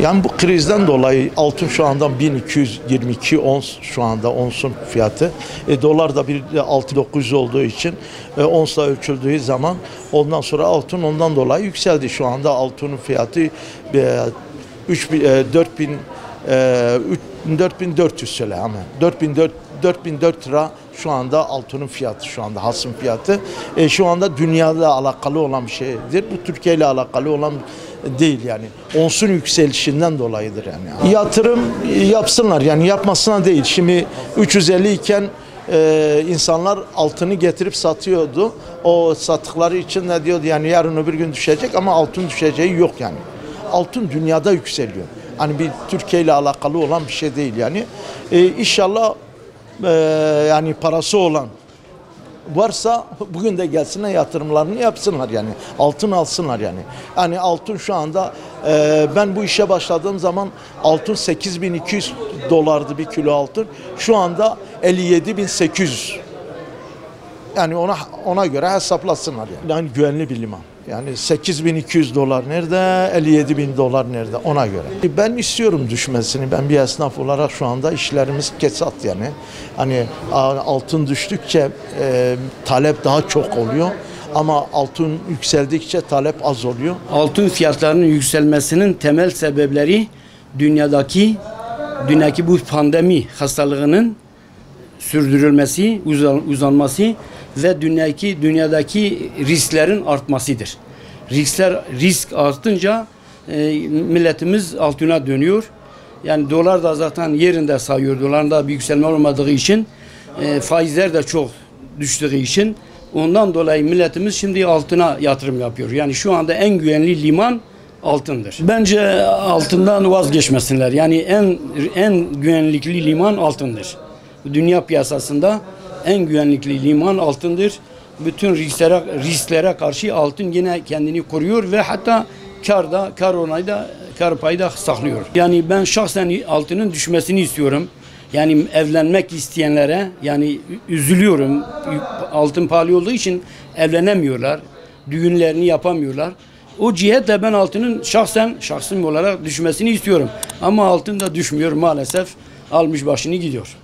Yani bu krizden dolayı altın şu anda 1222 ons, şu anda onsun fiyatı. Dolar da 6.900 olduğu için onsla ölçüldüğü zaman ondan sonra altın ondan dolayı yükseldi. Şu anda altının fiyatı 4400 söyle ama 4400 lira şu anda altının fiyatı, şu anda hasım fiyatı. Şu anda dünyada alakalı olan bir şeydir. Bu Türkiye ile alakalı olan değil yani. Onsun yükselişinden dolayıdır yani. Yatırım yapsınlar yani, yapmasına değil. Şimdi 350 iken insanlar altını getirip satıyordu. O sattıkları için ne diyordu yani, yarın öbür gün düşecek ama altın düşeceği yok yani. Altın dünyada yükseliyor. Hani bir Türkiye ile alakalı olan bir şey değil yani. İnşallah yani parası olan varsa bugün de gelsinler, yatırımlarını yapsınlar yani. Altın alsınlar yani. Yani altın şu anda ben bu işe başladığım zaman altın 8200 dolardı bir kilo altın. Şu anda 57.800. Yani ona göre hesaplasınlar yani. Yani güvenli bir liman. Yani 8.200 dolar nerede, 57.000 dolar nerede, ona göre. Ben istiyorum düşmesini. Ben bir esnaf olarak şu anda işlerimiz kesat yani. Hani altın düştükçe talep daha çok oluyor. Ama altın yükseldikçe talep az oluyor. Altın fiyatlarının yükselmesinin temel sebepleri dünyadaki bu pandemi hastalığının sürdürülmesi, uzanması ve dünyadaki risklerin artmasıdır. Risk artınca milletimiz altına dönüyor. Yani dolar da zaten yerinde sayıyor. Dolarda bir yükselme olmadığı için faizler de çok düştüğü için ondan dolayı milletimiz şimdi altına yatırım yapıyor. Yani şu anda en güvenli liman altındır. Bence altından vazgeçmesinler. Yani en güvenlikli liman altındır. Dünya piyasasında en güvenlikli liman altındır. Bütün risklere karşı altın yine kendini koruyor ve hatta kar payı da saklıyor. Yani ben şahsen altının düşmesini istiyorum. Yani evlenmek isteyenlere yani üzülüyorum. Altın pahalı olduğu için evlenemiyorlar. Düğünlerini yapamıyorlar. O cihetle ben altının şahsım olarak düşmesini istiyorum. Ama altın da düşmüyor maalesef. Almış başını gidiyor.